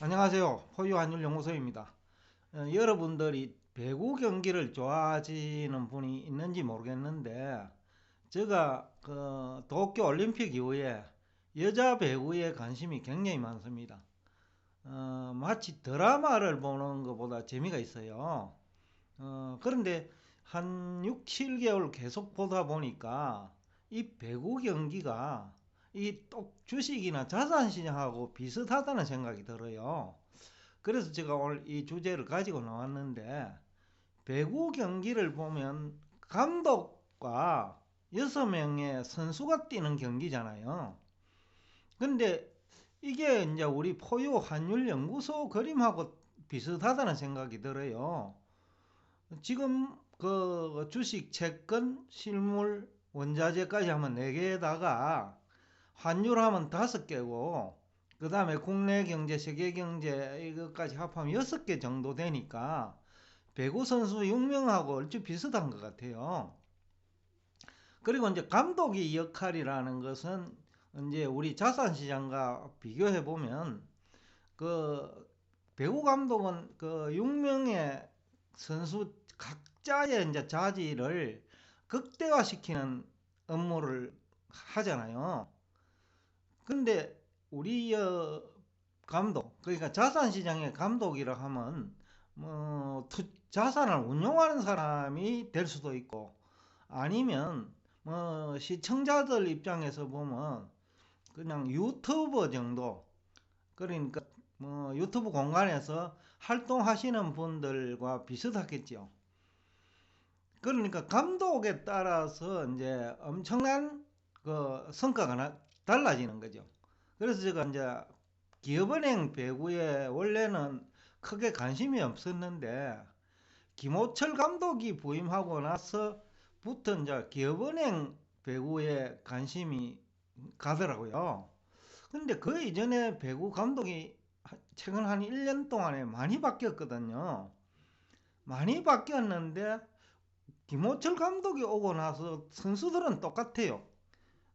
안녕하세요. 포유한율연구소입니다. 여러분들이 배구 경기를 좋아하시는 분이 있는지 모르겠는데, 제가 그 도쿄 올림픽 이후에 여자 배구에 관심이 굉장히 많습니다. 마치 드라마를 보는 것보다 재미가 있어요. 그런데 한 6, 7개월 계속 보다 보니까 이 배구 경기가 이 또 주식이나 자산시장하고 비슷하다는 생각이 들어요. 그래서 제가 오늘 이 주제를 가지고 나왔는데, 배구 경기를 보면 감독과 6명의 선수가 뛰는 경기잖아요. 근데 이게 이제 우리 포유 한율 연구소 그림하고 비슷하다는 생각이 들어요. 지금 그 주식, 채권, 실물, 원자재까지 하면 4개에다가 환율하면 5개고, 그 다음에 국내 경제, 세계 경제 이것까지 합하면 6개 정도 되니까 배구 선수 6명하고 얼추 비슷한 것 같아요. 그리고 이제 감독의 역할이라는 것은 이제 우리 자산시장과 비교해 보면 그 배구 감독은 그 6명의 선수 각자의 이제 자질을 극대화시키는 업무를 하잖아요. 근데 우리 감독, 그러니까 자산시장의 감독이라 하면 뭐 자산을 운용하는 사람이 될 수도 있고, 아니면 뭐 시청자들 입장에서 보면 그냥 유튜버 정도, 그러니까 뭐 유튜브 공간에서 활동하시는 분들과 비슷하겠죠. 그러니까 감독에 따라서 이제 엄청난 그 성과가 달라지는 거죠. 그래서 제가 이제 기업은행 배구에 원래는 크게 관심이 없었는데, 김호철 감독이 부임하고 나서부터 이제 기업은행 배구에 관심이 가더라고요. 근데 그 이전에 배구 감독이 최근 한 1년 동안에 많이 바뀌었거든요. 많이 바뀌었는데 김호철 감독이 오고 나서 선수들은 똑같아요.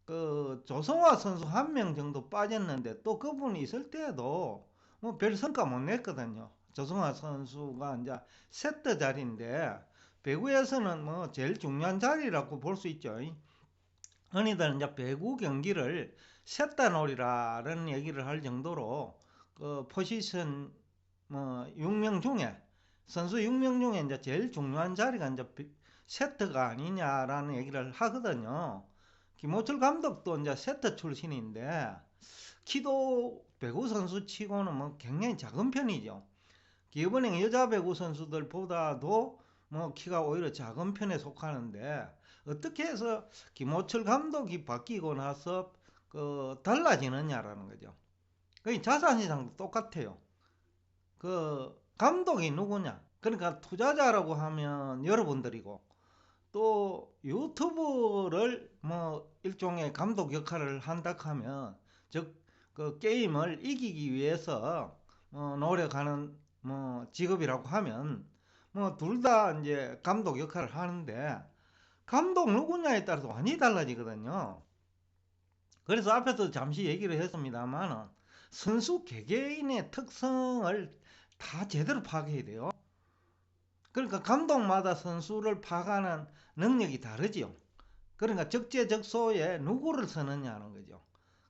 그 조성화 선수 1명 정도 빠졌는데 또 그분이 있을 때에도 뭐 별 성과 못 냈거든요. 조성화 선수가 이제 세터 자리인데 배구에서는 뭐 제일 중요한 자리라고 볼 수 있죠. 흔히들 이제 배구 경기를 세터 놀이라는 얘기를 할 정도로 그 포지션 뭐 6명 중에, 선수 6명 중에 이제 제일 중요한 자리가 이제 세터가 아니냐라는 얘기를 하거든요. 김호철 감독도 이제 세터 출신인데 키도 배구 선수 치고는 뭐 굉장히 작은 편이죠. 기업은행 여자 배구 선수들보다도 뭐 키가 오히려 작은 편에 속하는데, 어떻게 해서 김호철 감독이 바뀌고 나서 그 달라지느냐라는 거죠. 그 자산시장도 똑같아요. 그 감독이 누구냐? 그러니까 투자자라고 하면 여러분들이고, 또 유튜브를 뭐 일종의 감독 역할을 한다 하면, 즉 그 게임을 이기기 위해서 노력하는 뭐 직업이라고 하면 뭐 둘 다 이제 감독 역할을 하는데, 감독 누구냐에 따라서 완전히 달라지거든요. 그래서 앞에서 잠시 얘기를 했습니다만, 선수 개개인의 특성을 다 제대로 파악해야 돼요. 그러니까 감독마다 선수를 파악하는 능력이 다르지요. 그러니까 적재적소에 누구를 쓰느냐는 거죠.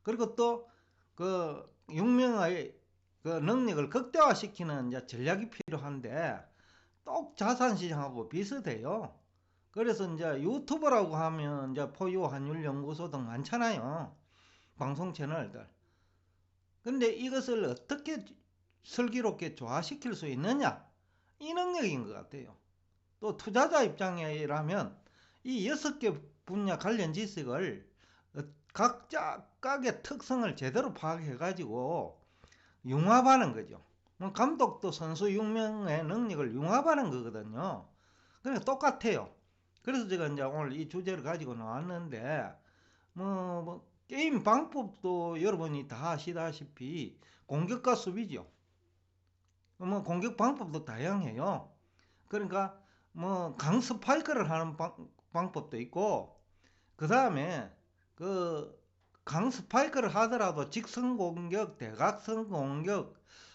그리고 또 그 6명의 그 능력을 극대화시키는 이제 전략이 필요한데, 똑 자산시장하고 비슷해요. 그래서 이제 유튜버라고 하면 이제 포유 한율 연구소 등 많잖아요. 방송 채널들. 근데 이것을 어떻게 슬기롭게 조화시킬 수 있느냐? 이 능력인 것 같아요. 또 투자자 입장이라면 이 6개 분야 관련 지식을 각각의 특성을 제대로 파악해가지고 융합하는 거죠. 뭐 감독도 선수 6명의 능력을 융합하는 거거든요. 그러니까 똑같아요. 그래서 제가 이제 오늘 이 주제를 가지고 나왔는데, 뭐 게임 방법도 여러분이 다 아시다시피 공격과 수비죠. 뭐 공격 방법도 다양해요. 그러니까 뭐 강 스파이크를 하는 방법도 있고, 그 다음에 그 강 스파이크를 하더라도 직선 공격, 대각선 공격,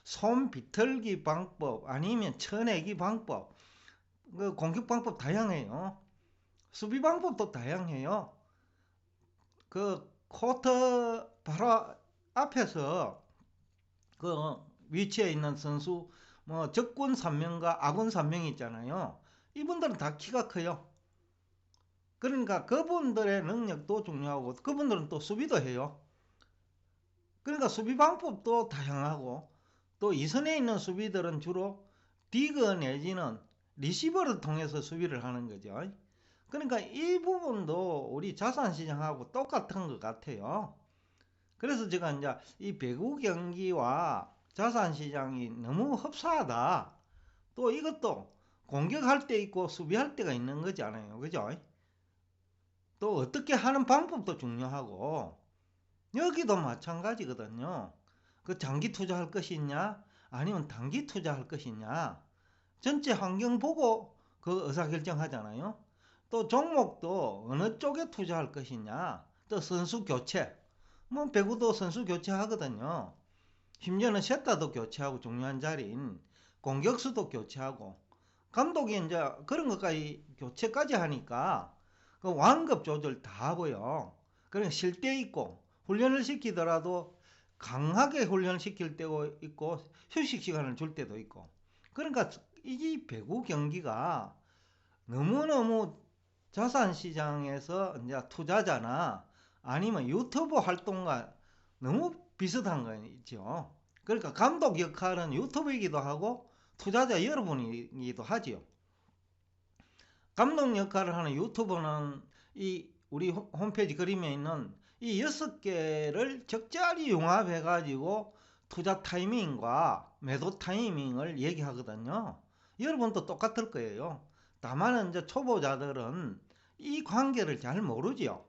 손 비틀기 방법 아니면 쳐내기 방법, 그 공격 방법 다양해요. 수비 방법도 다양해요. 그 코트 바로 앞에서 그 위치에 있는 선수, 뭐 적군 3명과 아군 3명이 있잖아요. 이분들은 다 키가 커요. 그러니까 그분들의 능력도 중요하고 그분들은 또 수비도 해요. 그러니까 수비 방법도 다양하고, 또 이선에 있는 수비들은 주로 디그 내지는 리시버를 통해서 수비를 하는 거죠. 그러니까 이 부분도 우리 자산시장하고 똑같은 것 같아요. 그래서 제가 이제 이 배구 경기와 자산시장이 너무 흡사하다. 또 이것도 공격할 때 있고 수비할 때가 있는 거잖아요. 그죠? 또 어떻게 하는 방법도 중요하고, 여기도 마찬가지거든요. 그 장기 투자할 것이냐 아니면 단기 투자할 것이냐, 전체 환경 보고 그 의사결정하잖아요. 또 종목도 어느 쪽에 투자할 것이냐, 또 선수 교체, 뭐 배구도 선수 교체하거든요. 심지어는 셋다도 교체하고, 중요한 자리인 공격수도 교체하고, 감독이 이제 그런 것까지 교체까지 하니까 그 완급 조절 다 하고요. 그러니까 쉴 때 있고, 훈련을 시키더라도 강하게 훈련을 시킬 때도 있고 휴식 시간을 줄 때도 있고. 그러니까 이 배구 경기가 너무너무 자산시장에서 이제 투자자나 아니면 유튜브 활동과 너무 비슷한 거죠. 그러니까 감독 역할은 유튜브이기도 하고 투자자 여러분이기도 하지요. 감독 역할을 하는 유튜버는 이 우리 홈페이지 그림에 있는 이 6개를 적절히 융합해 가지고 투자 타이밍과 매도 타이밍을 얘기하거든요. 여러분도 똑같을 거예요. 다만 이제 초보자들은 이 관계를 잘 모르죠.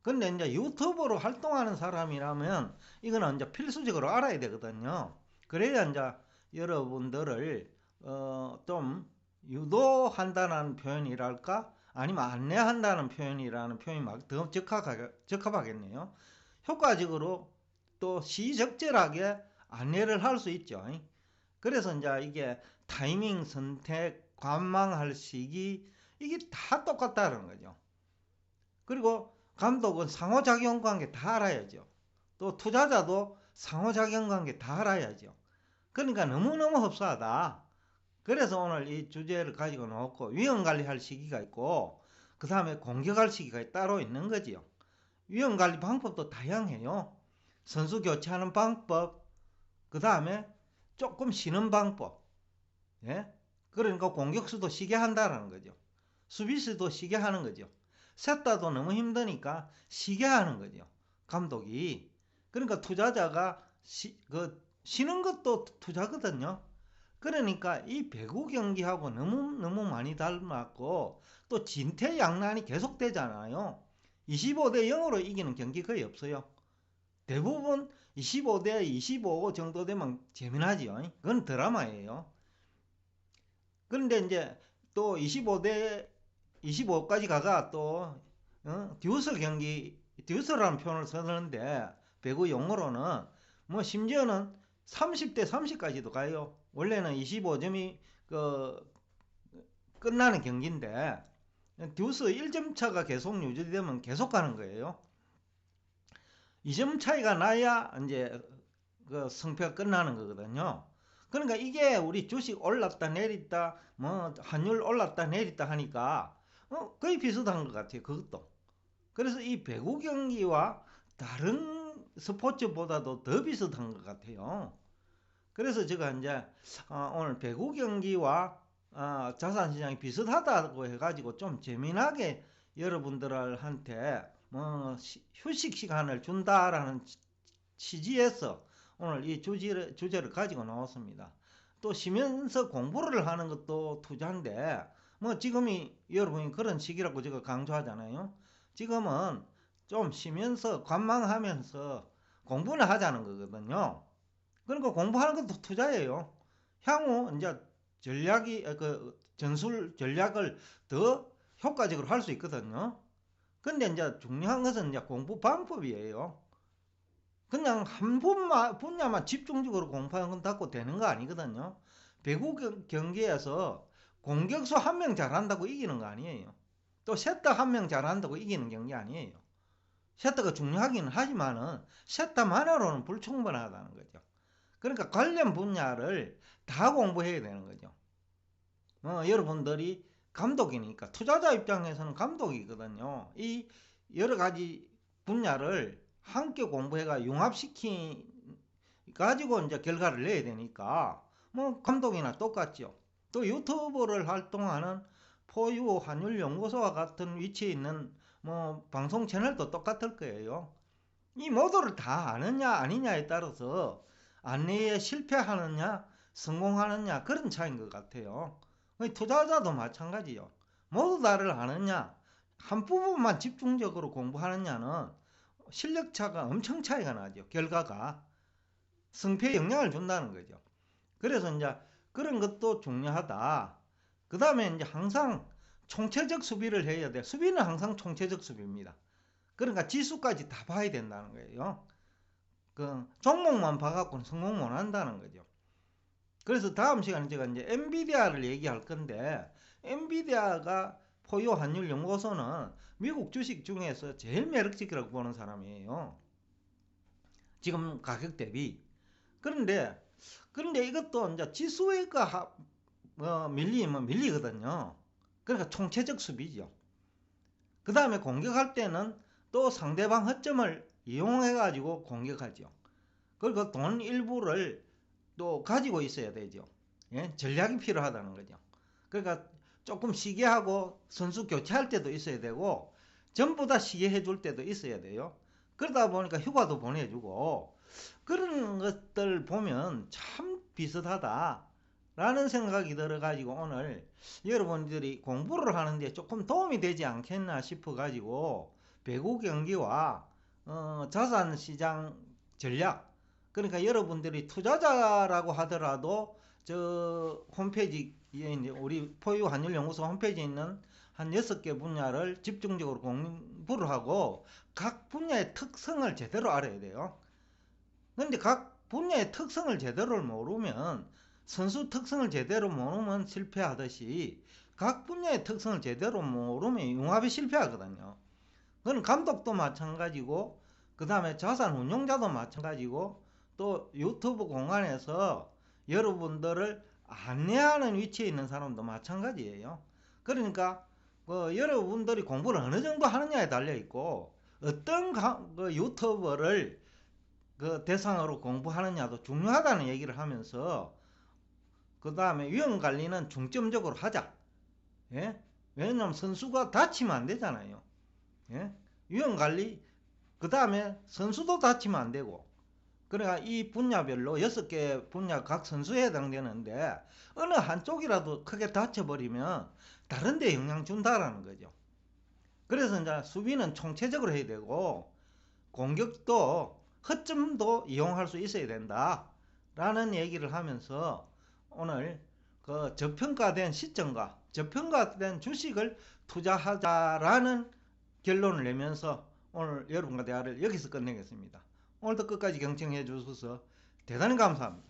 근데 이제 유튜버로 활동하는 사람이라면 이거는 이제 필수적으로 알아야 되거든요. 그래야 이제 여러분들을 좀 유도한다는 표현이랄까, 아니면 안내한다는 표현이라는 표현이 더 적합하겠네요. 효과적으로 또 시적절하게 안내를 할 수 있죠. 그래서 이제 이게 타이밍 선택, 관망할 시기, 이게 다 똑같다는 거죠. 그리고 감독은 상호작용 관계 다 알아야죠. 또 투자자도 상호작용 관계 다 알아야죠. 그러니까 너무너무 흡사하다. 그래서 오늘 이 주제를 가지고 놓고 위험관리할 시기가 있고, 그 다음에 공격할 시기가 따로 있는 거지요. 위험관리 방법도 다양해요. 선수 교체하는 방법, 그 다음에 조금 쉬는 방법. 예? 그러니까 공격수도 쉬게 한다는 거죠. 수비수도 쉬게 하는 거죠. 셋다도 너무 힘드니까 쉬게 하는 거죠. 감독이. 그러니까 투자자가 쉬는 것도 투자거든요. 그러니까 이 배구 경기하고 너무 많이 닮았고, 또 진퇴양난이 계속되잖아요. 25대 0으로 이기는 경기 거의 없어요. 대부분 25대 25 정도 되면 재미나지요. 그건 드라마예요. 그런데 이제 또 25대 25까지 가가 또 듀스 경기, 듀스라는 표현을 쓰는데 배구 용어로는 뭐 심지어는 30대 30까지도 가요. 원래는 25점이 끝나는 경기인데 듀스 1점 차가 계속 유지되면 계속 가는 거예요. 2점 차이가 나야 이제 그 승패가 끝나는 거거든요. 그러니까 이게 우리 주식 올랐다 내렸다, 뭐 환율 올랐다 내렸다 하니까 거의 비슷한 것 같아요. 그것도. 그래서 이 배구 경기와 다른 스포츠보다도 더 비슷한 것 같아요. 그래서 제가 이제 오늘 배구 경기와 자산시장이 비슷하다고 해가지고 좀 재미나게 여러분들한테 뭐 휴식 시간을 준다라는 취지에서 오늘 이 주제를 가지고 나왔습니다. 또 쉬면서 공부를 하는 것도 투자인데, 뭐 지금이 여러분이 그런 시기라고 제가 강조하잖아요. 지금은 좀 쉬면서 관망하면서 공부를 하자는 거거든요. 그러니까 공부하는 것도 투자예요. 향후 이제 전술 전략을 더 효과적으로 할 수 있거든요. 근데 이제 중요한 것은 이제 공부 방법이에요. 그냥 한 분야만 집중적으로 공부한다고 되는 거 아니거든요. 배구 경기에서 공격수 한 명 잘한다고 이기는 거 아니에요. 또 세터 한 명 잘한다고 이기는 경기 아니에요. 세터가 중요하기는 하지만은 세터만으로는 불충분하다는 거죠. 그러니까 관련 분야를 다 공부해야 되는 거죠. 여러분들이 감독이니까 투자자 입장에서는 감독이거든요. 이 여러 가지 분야를 함께 공부해가 융합시키 가지고 이제 결과를 내야 되니까 뭐 감독이나 똑같죠. 또 유튜브를 활동하는 포유 한율연구소와 같은 위치에 있는 뭐 방송 채널도 똑같을 거예요. 이 모두를 다 아느냐 아니냐에 따라서 안내에 실패하느냐 성공하느냐 그런 차이인 것 같아요. 투자자도 마찬가지요. 모두 다를 아느냐 한 부분만 집중적으로 공부하느냐는 실력 차가 엄청 차이가 나죠. 결과가 승패에 영향을 준다는 거죠. 그래서 이제 그런 것도 중요하다. 그 다음에 이제 항상 총체적 수비를 해야 돼. 수비는 항상 총체적 수비입니다. 그러니까 지수까지 다 봐야 된다는 거예요. 그 종목만 봐갖고는 성공 못 한다는 거죠. 그래서 다음 시간에 제가 이제 엔비디아를 얘기할 건데, 엔비디아가 포유 환율 연구소는 미국 주식 중에서 제일 매력적이라고 보는 사람이에요. 지금 가격 대비. 그런데 이것도 이제 지수가 밀리면 밀리거든요. 그러니까 총체적 수비죠. 그 다음에 공격할 때는 또 상대방 허점을 이용해 가지고 공격하죠. 그리고 돈 일부를 또 가지고 있어야 되죠. 예? 전략이 필요하다는 거죠. 그러니까 조금 쉬게 하고 선수 교체할 때도 있어야 되고 전부 다 쉬게 해줄 때도 있어야 돼요. 그러다 보니까 휴가도 보내주고 그런 것들 보면 참 비슷하다라는 생각이 들어가지고 오늘 여러분들이 공부를 하는데 조금 도움이 되지 않겠나 싶어가지고 배구 경기와 자산시장 전략 그러니까 여러분들이 투자자라고 하더라도 저 홈페이지에 이제 우리 포유 환율연구소 홈페이지에 있는 한 6개 분야를 집중적으로 공부를 하고 각 분야의 특성을 제대로 알아야 돼요. 근데 각 분야의 특성을 제대로 모르면 선수 특성을 제대로 모르면 실패하듯이 각 분야의 특성을 제대로 모르면 융합이 실패하거든요. 그건 감독도 마찬가지고 그 다음에 자산 운용자도 마찬가지고 또 유튜브 공간에서 여러분들을 안내하는 위치에 있는 사람도 마찬가지예요. 그러니까 여러분들이 공부를 어느 정도 하느냐에 달려 있고 어떤 유튜버를 대상으로 공부하느냐도 중요하다는 얘기를 하면서 그 다음에 위험 관리는 중점적으로 하자. 예? 왜냐면 선수가 다치면 안 되잖아요. 예? 위험 관리 그 다음에 선수도 다치면 안 되고 그러니까 이 분야별로 6개 분야 각 선수에 해당되는데 어느 한쪽이라도 크게 다쳐버리면 다른 데 영향 준다라는 거죠. 그래서 이제 수비는 총체적으로 해야 되고 공격도 허점도 이용할 수 있어야 된다 라는 얘기를 하면서 오늘 그 저평가된 시점과 저평가된 주식을 투자하자라는 결론을 내면서 오늘 여러분과 대화를 여기서 끝내겠습니다. 오늘도 끝까지 경청해 주셔서 대단히 감사합니다.